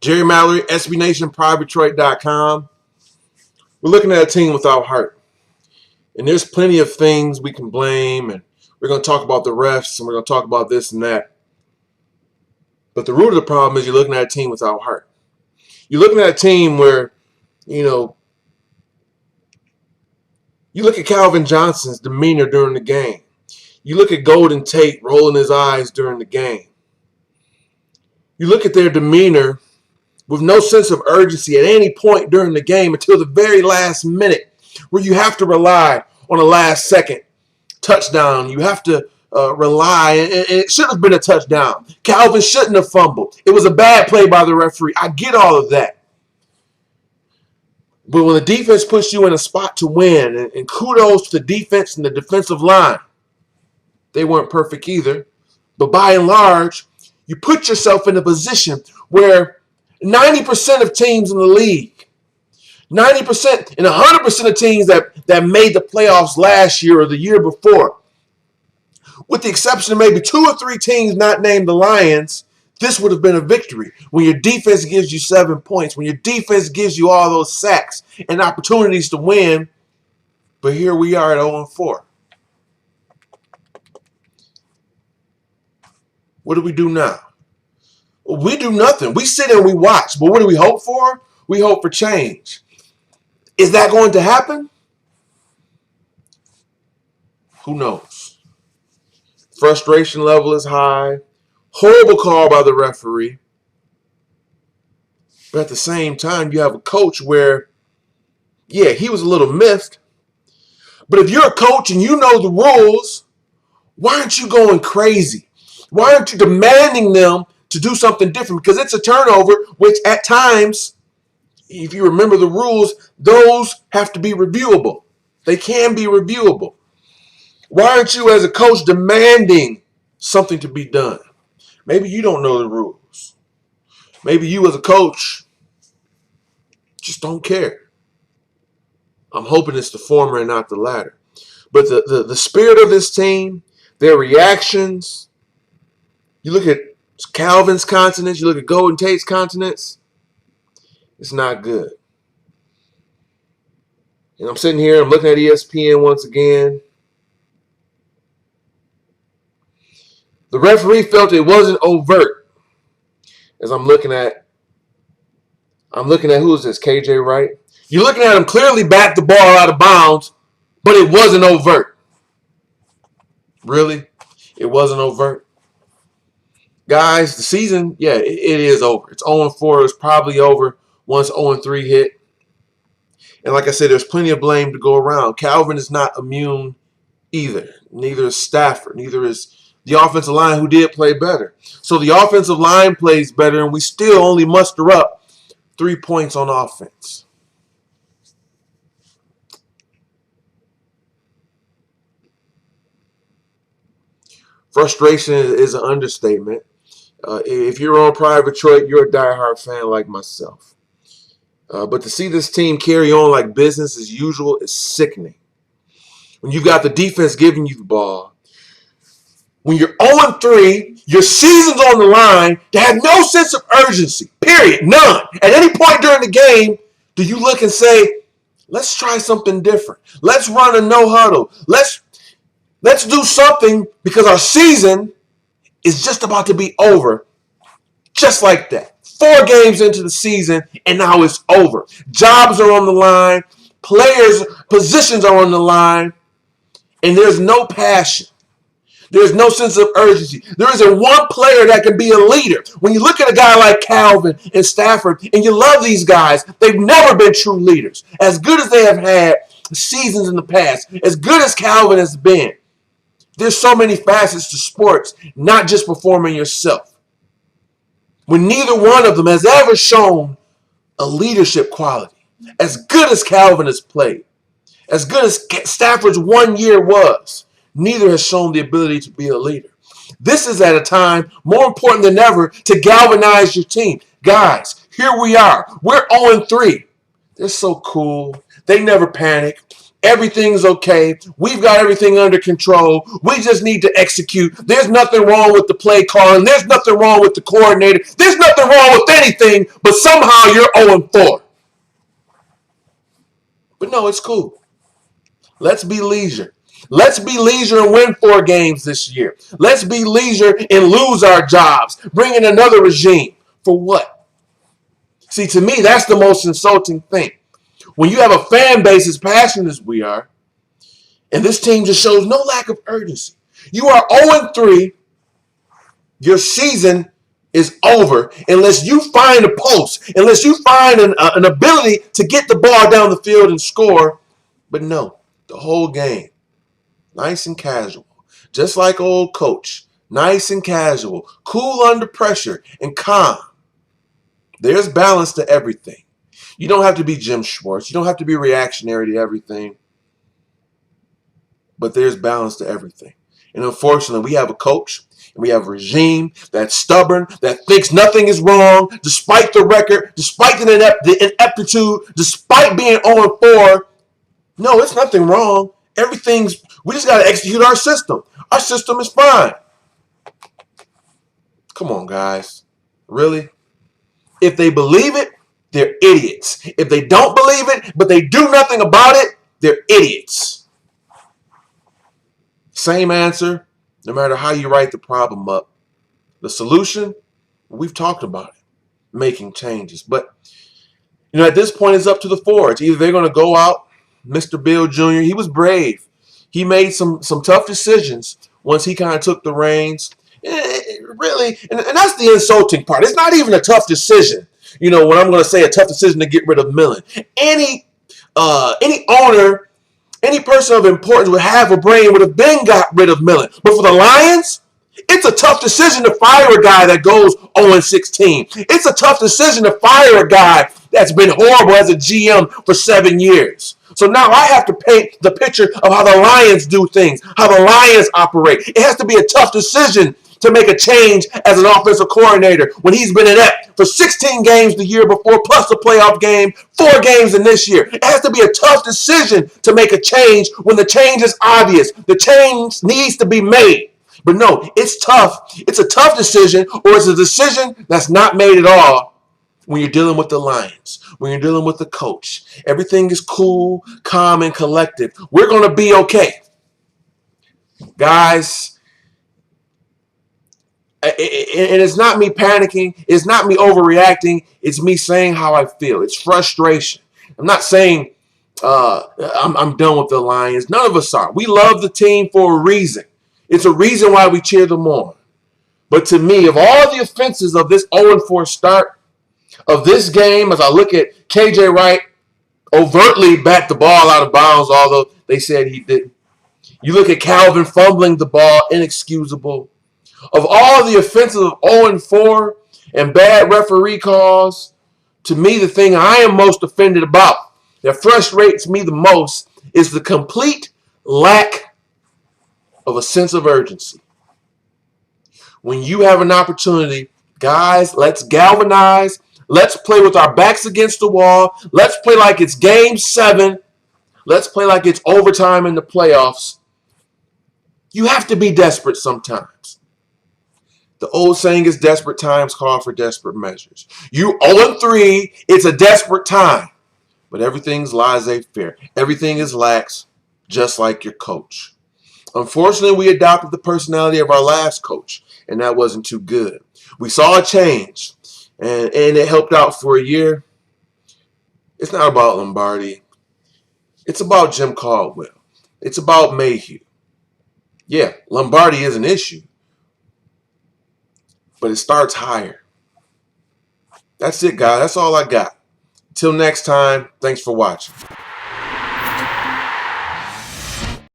Jerry Mallory, SBNationPrivateTrade.com. We're looking at a team without heart. And there's plenty of things we can blame, and we're going to talk about the refs, and we're going to talk about this and that. But the root of the problem is you're looking at a team without heart. You're looking at a team where, you look at Calvin Johnson's demeanor during the game. You look at Golden Tate rolling his eyes during the game. You look at their demeanor with no sense of urgency at any point during the game until the very last minute, where you have to rely on a last-second touchdown. You have to rely, and it should have been a touchdown. Calvin shouldn't have fumbled. It was a bad play by the referee. I get all of that. But when the defense puts you in a spot to win, and kudos to the defense and the defensive line, they weren't perfect either. But by and large, you put yourself in a position where 90% of teams in the league, 90% and 100% of teams that made the playoffs last year or the year before, with the exception of maybe 2 or 3 teams not named the Lions, this would have been a victory. When your defense gives you 7 points, when your defense gives you all those sacks and opportunities to win, but here we are at 0-4. What do we do now? We do nothing. We sit and we watch. But what do we hope for? We hope for change. Is that going to happen? Who knows? Frustration level is high. Horrible call by the referee. But at the same time, you have a coach where, yeah, he was a little miffed. But if you're a coach and you know the rules, why aren't you going crazy? Why aren't you demanding them to do something different? Because it's a turnover, which at times, if you remember the rules, those have to be reviewable. They can be reviewable. Why aren't you as a coach demanding something to be done? Maybe you don't know the rules. Maybe you as a coach just don't care. I'm hoping it's the former and not the latter. But the spirit of this team, their reactions, you look at Calvin's continents, you look at Golden Tate's continents, it's not good. And I'm sitting here, I'm looking at ESPN once again. The referee felt it wasn't overt. As I'm looking at who is this, KJ Wright? You're looking at him clearly back the ball out of bounds, but it wasn't overt. Really? It wasn't overt? Guys, the season, yeah, it is over. It's 0-4. It's probably over once 0-3 hit. And like I said, there's plenty of blame to go around. Calvin is not immune either. Neither is Stafford. Neither is the offensive line, who did play better. So the offensive line plays better, and we still only muster up 3 points on offense. Frustration is an understatement. If you're on Private Detroit, you're a diehard fan like myself. But to see this team carry on like business as usual is sickening. When you've got the defense giving you the ball, when you're 0-3, your season's on the line, to have no sense of urgency, period, none. At any point during the game, do you look and say, let's try something different. Let's run a no huddle. Let's do something, because our season is just about to be over. Just like that. 4 games into the season, and now it's over. Jobs are on the line. Players' positions are on the line. And there's no passion. There's no sense of urgency. There isn't one player that can be a leader. When you look at a guy like Calvin and Stafford, and you love these guys, they've never been true leaders. As good as they have had seasons in the past, as good as Calvin has been, there's so many facets to sports, not just performing yourself. When neither one of them has ever shown a leadership quality, as good as Calvin has played, as good as Stafford's 1 year was, neither has shown the ability to be a leader. This is at a time more important than ever to galvanize your team. Guys, here we are. We're 0-3. They're so cool. They never panic. Everything's okay. We've got everything under control. We just need to execute. There's nothing wrong with the play calling. There's nothing wrong with the coordinator. There's nothing wrong with anything, but somehow you're 0-4. But no, it's cool. Let's be leisure. Let's be leisure and win 4 games this year. Let's be leisure and lose our jobs. Bring in another regime. For what? See, to me, that's the most insulting thing. When you have a fan base as passionate as we are, and this team just shows no lack of urgency. You are 0-3. Your season is over unless you find a post, unless you find an ability to get the ball down the field and score. But no, the whole game, nice and casual. Just like old coach, nice and casual, cool under pressure and calm. There's balance to everything. You don't have to be Jim Schwartz. You don't have to be reactionary to everything. But there's balance to everything. And unfortunately, we have a coach and we have a regime that's stubborn, that thinks nothing is wrong, despite the record, despite the ineptitude, despite being 0-4. No, it's nothing wrong. We just got to execute our system. Our system is fine. Come on, guys. Really? If they believe it, they're idiots. If they don't believe it, but they do nothing about it, they're idiots. Same answer, no matter how you write the problem up. The solution, we've talked about it, making changes. But, at this point, it's up to the forwards. Either they're going to go out, Mr. Bill Jr., he was brave. He made some tough decisions once he kind of took the reins. Really, and that's the insulting part. It's not even a tough decision. When I'm going to say a tough decision to get rid of Millen. Any owner, any person of importance with half a brain would have been got rid of Millen. But for the Lions, it's a tough decision to fire a guy that goes 0-16. It's a tough decision to fire a guy that's been horrible as a GM for 7 years. So now I have to paint the picture of how the Lions do things, how the Lions operate. It has to be a tough decision to make a change as an offensive coordinator when he's been inept for 16 games the year before, plus the playoff game, 4 games in this year. It has to be a tough decision to make a change when the change is obvious. The change needs to be made. But no, it's tough. It's a tough decision, or it's a decision that's not made at all when you're dealing with the Lions, when you're dealing with the coach. Everything is cool, calm, and collected. We're going to be okay. Guys, and it's not me panicking. It's not me overreacting. It's me saying how I feel. It's frustration. I'm not saying I'm done with the Lions. None of us are. We love the team for a reason. It's a reason why we cheer them on. But to me, of all the offenses of this 0-4 start, of this game, as I look at KJ Wright overtly bat the ball out of bounds, although they said he didn't. You look at Calvin fumbling the ball, inexcusable. Of all the offenses of 0-4 and bad referee calls, to me, the thing I am most offended about, that frustrates me the most, is the complete lack of a sense of urgency. When you have an opportunity, guys, let's galvanize. Let's play with our backs against the wall. Let's play like it's game 7. Let's play like it's overtime in the playoffs. You have to be desperate sometimes. The old saying is desperate times call for desperate measures. You 0-3, it's a desperate time. But everything's laissez-faire. Everything is lax, just like your coach. Unfortunately, we adopted the personality of our last coach, and that wasn't too good. We saw a change, and it helped out for a year. It's not about Lombardi. It's about Jim Caldwell. It's about Mayhew. Yeah, Lombardi is an issue, but it starts higher. That's it, guys. That's all I got. Until next time, thanks for watching.